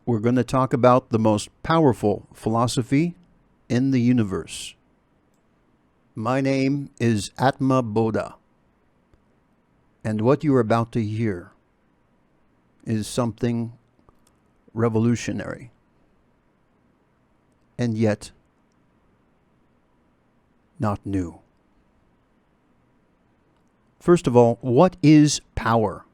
we're going to talk about the most powerful philosophy in the universe. My name is Atma Bodha, and what you are about to hear is something revolutionary, and yet not new. First of all, what is power?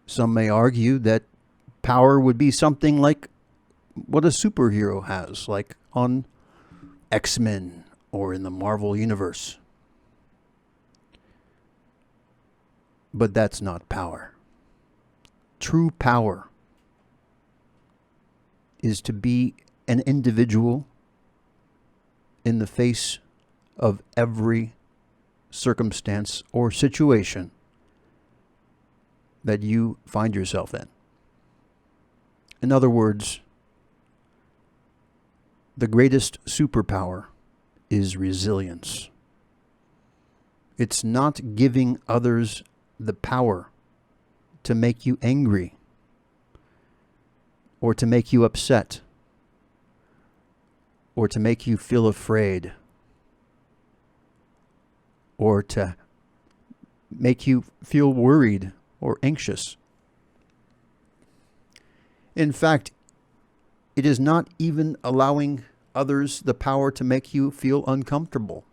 Some may argue that power would be something like what a superhero has, like on X-Men or in the Marvel Universe. But that's not power. True power is to be an individual in the face of every circumstance or situation that you find yourself in. In other words, the greatest superpower is resilience. It's not giving others the power to make you angry or to make you upset or to make you feel afraid or to make you feel worried or anxious. In fact, it is not even allowing others the power to make you feel uncomfortable.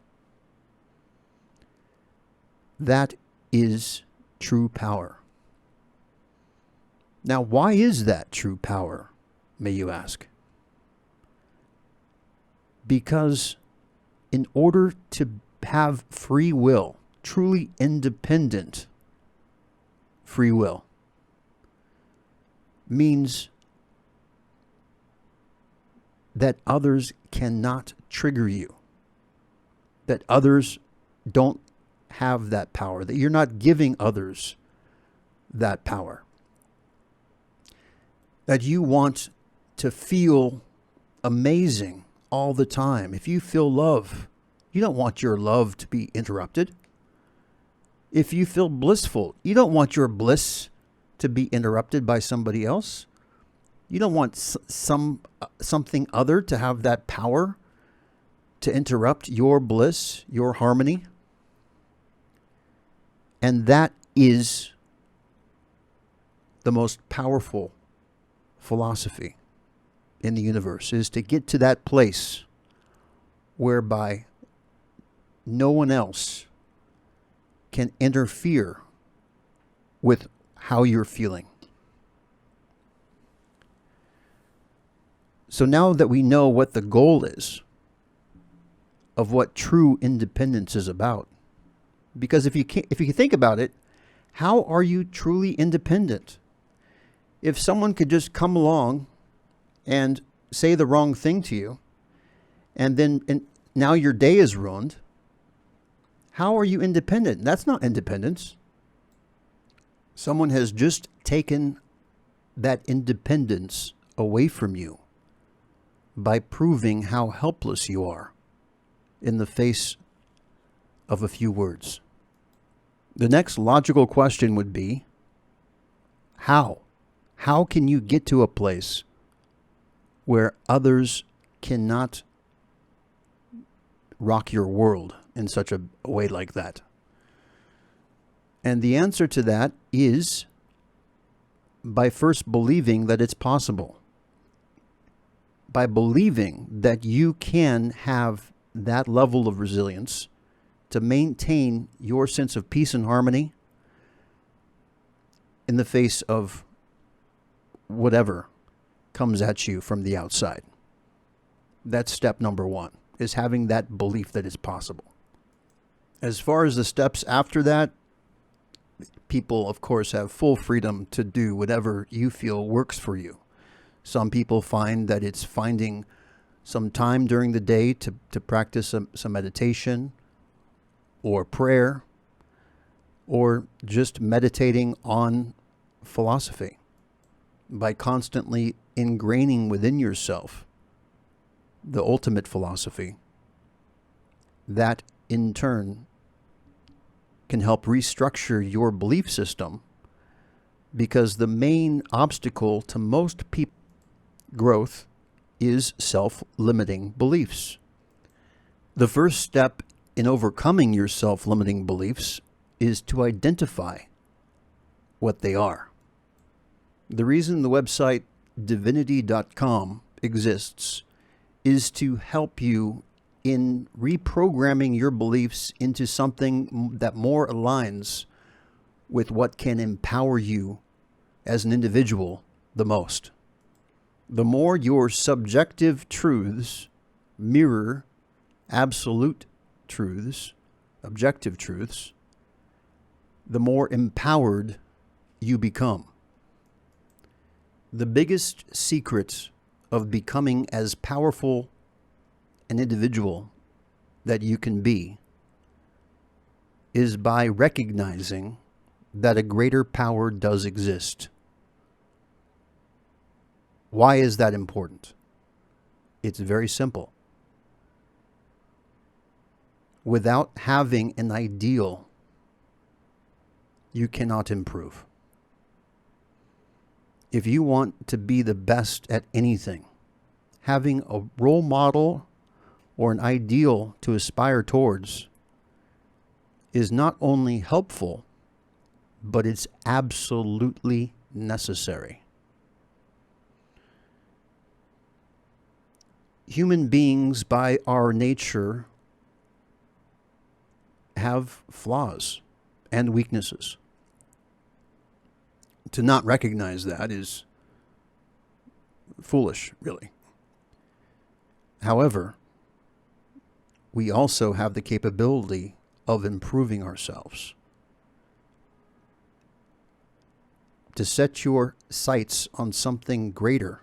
That is true power. Now, why is that true power, may you ask? Because in order to have free will, truly independent free will, means that others cannot trigger you, that others don't have that power, that you're not giving others that power, that you want to feel amazing all the time. If you feel love, you don't want your love to be interrupted. If you feel blissful, you don't want your bliss to be interrupted by somebody else. You don't want something other to have that power to interrupt your bliss, your harmony. And that is the most powerful philosophy in the universe, is to get to that place whereby no one else can interfere with how you're feeling. So now that we know what the goal is of what true independence is about, because if you think about it, how are you truly independent? If someone could just come along and say the wrong thing to you, and now your day is ruined, how are you independent? That's not independence. Someone has just taken that independence away from you by proving how helpless you are in the face of a few words. The next logical question would be, how? How can you get to a place where others cannot rock your world in such a way like that? And the answer to that is by first believing that it's possible. By believing that you can have that level of resilience to maintain your sense of peace and harmony in the face of whatever comes at you from the outside. That's step number one, is having that belief that it's possible. As far as the steps after that, people, of course, have full freedom to do whatever you feel works for you. Some people find that it's finding some time during the day to practice some meditation or prayer, or just meditating on philosophy by constantly ingraining within yourself the ultimate philosophy. That, in turn, can help restructure your belief system because the main obstacle to most people growth is self-limiting beliefs. The first step in overcoming your self-limiting beliefs is to identify what they are. The reason the website divinity.com exists is to help you in reprogramming your beliefs into something that more aligns with what can empower you as an individual the most. The more your subjective truths mirror absolute truths, objective truths, the more empowered you become. The biggest secret of becoming as powerful an individual that you can be is by recognizing that a greater power does exist. Why is that important? It's very simple. Without having an ideal, you cannot improve. If you want to be the best at anything, having a role model or an ideal to aspire towards is not only helpful, but it's absolutely necessary. Human beings, by our nature, have flaws and weaknesses. To not recognize that is foolish, really. However, we also have the capability of improving ourselves. To set your sights on something greater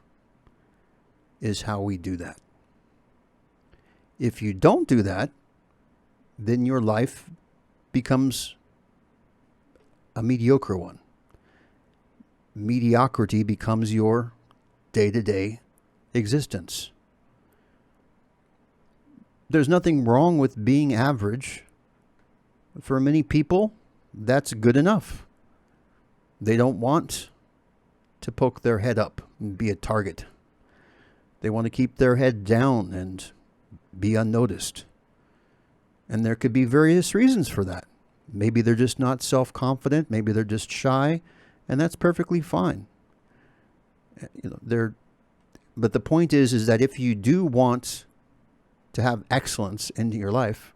is how we do that. If you don't do that, then your life becomes a mediocre one. Mediocrity becomes your day-to-day existence. There's nothing wrong with being average. For many people, that's good enough. They don't want to poke their head up and be a target. They want to keep their head down and be unnoticed. And there could be various reasons for that. Maybe they're just not self-confident. Maybe they're just shy. And that's perfectly fine. But the point is that if you do want to have excellence in your life,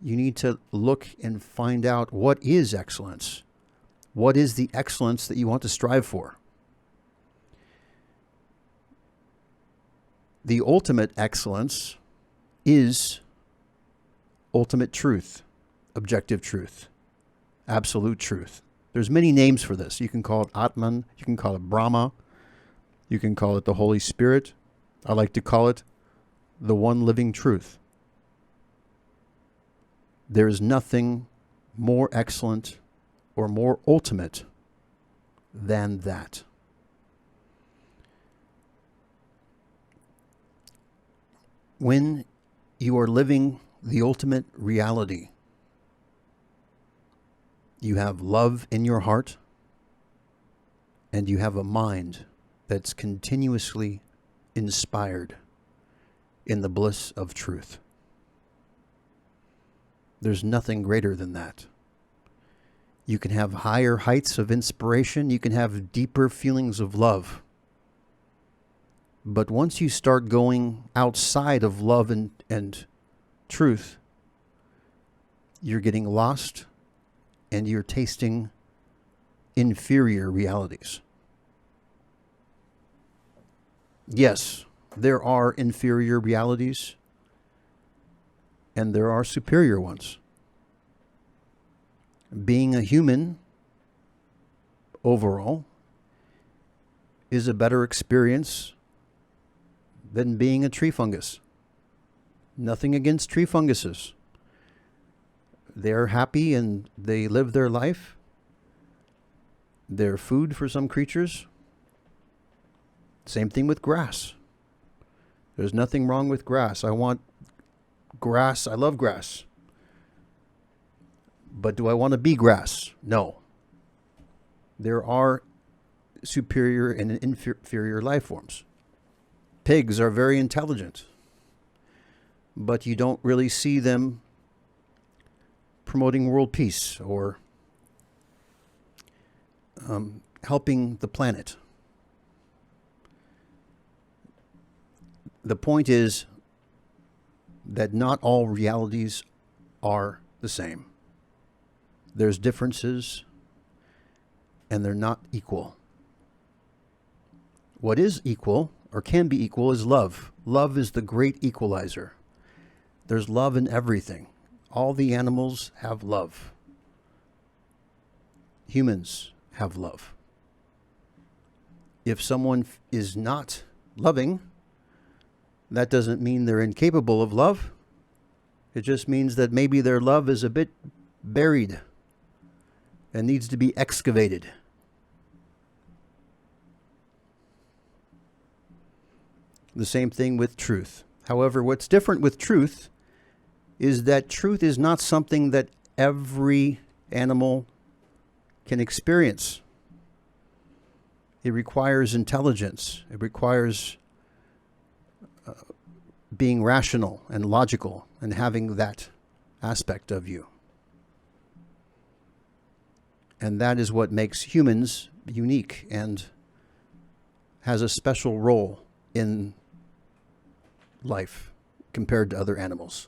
you need to look and find out what is excellence. What is the excellence that you want to strive for? The ultimate excellence is ultimate truth, objective truth, absolute truth. There's many names for this. You can call it Atman, you can call it Brahma, you can call it the Holy Spirit. I like to call it the one living truth. There is nothing more excellent or more ultimate than that. When you are living the ultimate reality, you have love in your heart, and you have a mind that's continuously inspired in the bliss of truth. There's nothing greater than that. You can have higher heights of inspiration. You can have deeper feelings of love. But once you start going outside of love and truth, you're getting lost and you're tasting inferior realities. Yes, there are inferior realities and there are superior ones. Being a human overall is a better experience than being a tree fungus. Nothing against tree funguses. They're happy and they live their life. They're food for some creatures. Same thing with grass. There's nothing wrong with grass. I want grass. I love grass. But do I want to be grass? No. There are superior and inferior life forms. Pigs are very intelligent, but you don't really see them promoting world peace or helping the planet. The point is that not all realities are the same. There's differences, and they're not equal. What is equal, or can be equal, is love. Love is the great equalizer. There's love in everything. All the animals have love. Humans have love. If someone is not loving, that doesn't mean they're incapable of love. It just means that maybe their love is a bit buried and needs to be excavated. The same thing with truth. However, what's different with truth is that truth is not something that every animal can experience. It requires intelligence. It requires being rational and logical and having that aspect of you. And that is what makes humans unique and has a special role in life compared to other animals.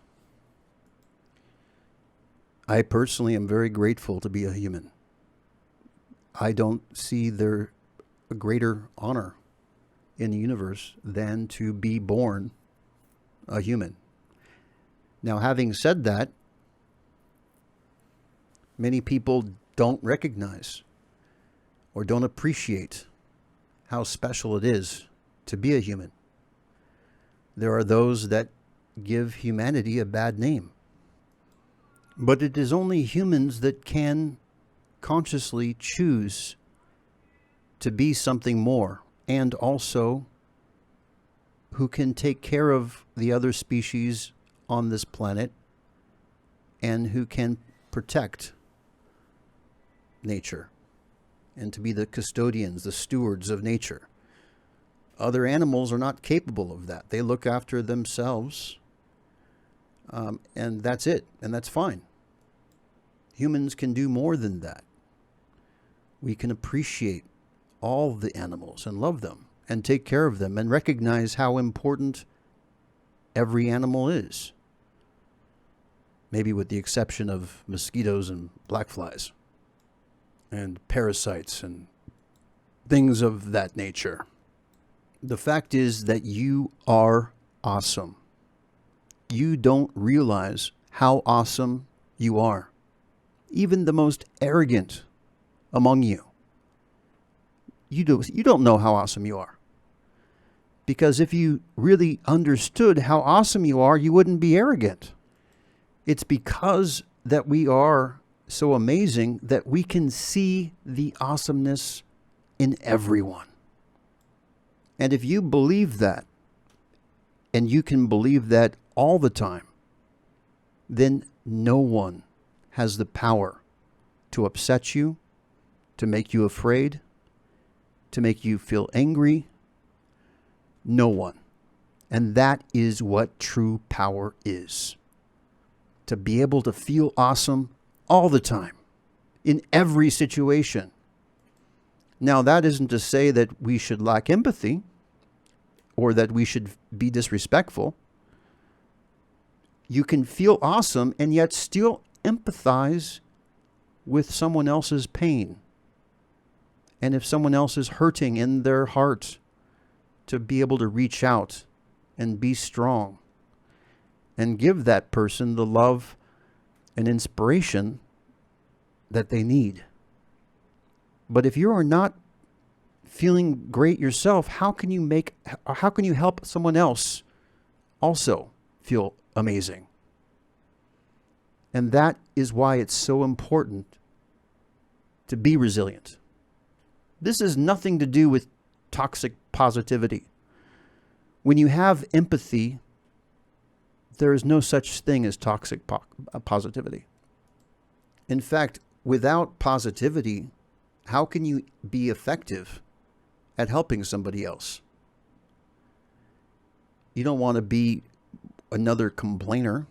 I personally am very grateful to be a human. I don't see there a greater honor in the universe than to be born a human. Now, having said that, many people don't recognize or don't appreciate how special it is to be a human. There are those that give humanity a bad name. But it is only humans that can consciously choose to be something more, and also who can take care of the other species on this planet and who can protect nature and to be the custodians, the stewards of nature. Other animals are not capable of that. They look after themselves, and that's it, and that's fine. Humans can do more than that. We can appreciate all the animals and love them and take care of them and recognize how important every animal is. Maybe with the exception of mosquitoes and black flies and parasites and things of that nature. The fact is that you are awesome. You don't realize how awesome you are. Even the most arrogant among you. You don't know how awesome you are. Because if you really understood how awesome you are, you wouldn't be arrogant. It's because that we are so amazing that we can see the awesomeness in everyone. And if you believe that, and you can believe that all the time, then no one has the power to upset you, to make you afraid, to make you feel angry. No one. And that is what true power is. To be able to feel awesome all the time, in every situation. Now, that isn't to say that we should lack empathy or that we should be disrespectful. You can feel awesome and yet still empathize with someone else's pain. And if someone else is hurting in their heart, to be able to reach out and be strong and give that person the love and inspiration that they need. But if you are not feeling great yourself, how can you help someone else also feel amazing? And that is why it's so important to be resilient. This has nothing to do with toxic positivity. When you have empathy, there is no such thing as toxic positivity. In fact, without positivity, how can you be effective at helping somebody else? You don't want to be another complainer.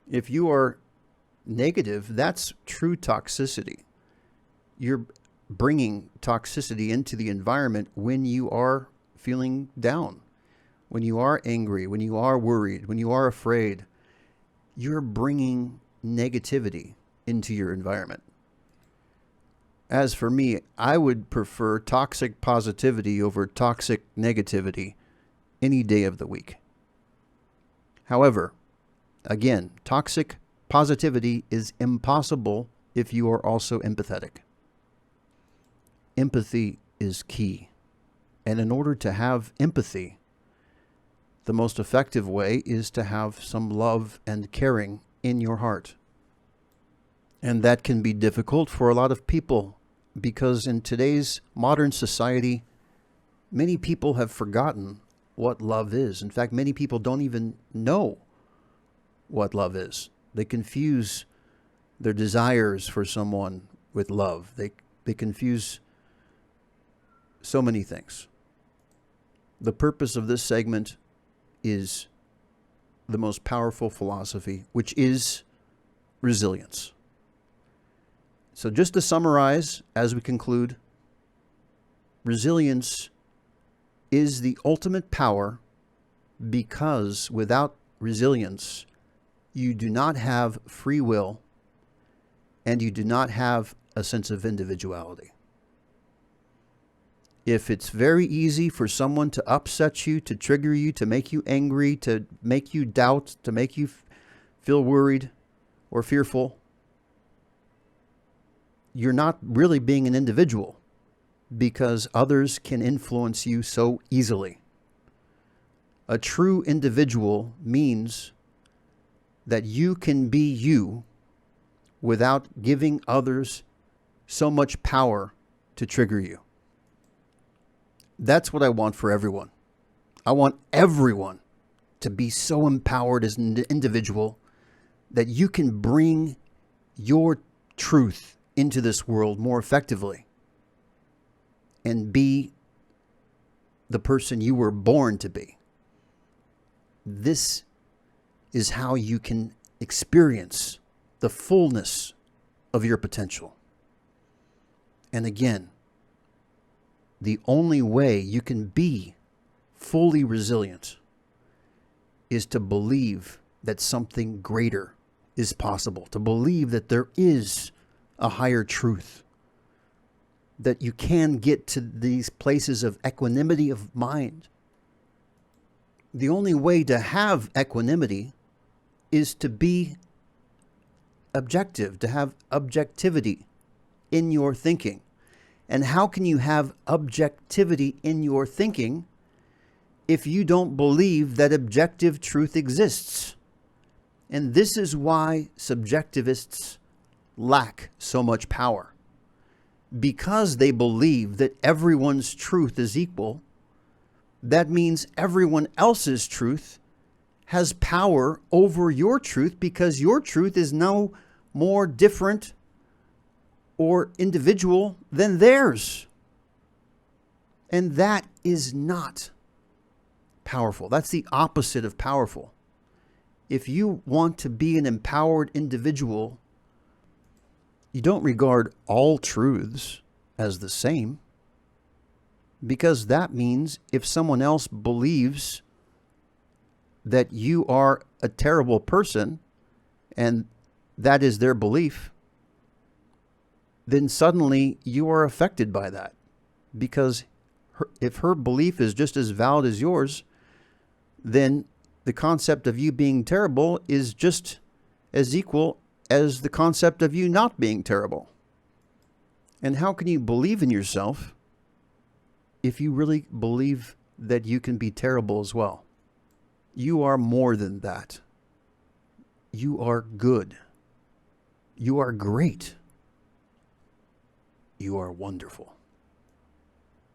If you are negative, that's true toxicity. You're bringing toxicity into the environment when you are feeling down, when you are angry, when you are worried, when you are afraid. You're bringing negativity into your environment. As for me, I would prefer toxic positivity over toxic negativity any day of the week. However, again, toxic positivity is impossible if you are also empathetic. Empathy is key. And in order to have empathy, the most effective way is to have some love and caring in your heart. And that can be difficult for a lot of people because in today's modern society, many people have forgotten what love is. In fact, many people don't even know what love is. They confuse their desires for someone with love. They confuse so many things. The purpose of this segment is the most powerful philosophy, which is resilience. So just to summarize as we conclude, resilience is the ultimate power because without resilience, you do not have free will and you do not have a sense of individuality. If it's very easy for someone to upset you, to trigger you, to make you angry, to make you doubt, to make you feel worried or fearful, you're not really being an individual because others can influence you so easily. A true individual means that you can be you without giving others so much power to trigger you. That's what I want for everyone. I want everyone to be so empowered as an individual that you can bring your truth into this world more effectively and be the person you were born to be. This is how you can experience the fullness of your potential. And again, the only way you can be fully resilient is to believe that something greater is possible, to believe that there is a higher truth, that you can get to these places of equanimity of mind. The only way to have equanimity is to be objective, to have objectivity in your thinking. And how can you have objectivity in your thinking if you don't believe that objective truth exists? And this is why subjectivists lack so much power. Because they believe that everyone's truth is equal, that means everyone else's truth has power over your truth because your truth is no more different or individual than theirs. And that is not powerful. That's the opposite of powerful. If you want to be an empowered individual, you don't regard all truths as the same, because that means if someone else believes that you are a terrible person and that is their belief, then suddenly you are affected by that. Because if her belief is just as valid as yours, then the concept of you being terrible is just as equal as the concept of you not being terrible. And how can you believe in yourself if you really believe that you can be terrible as well? You are more than that. You are good. You are great. You are wonderful.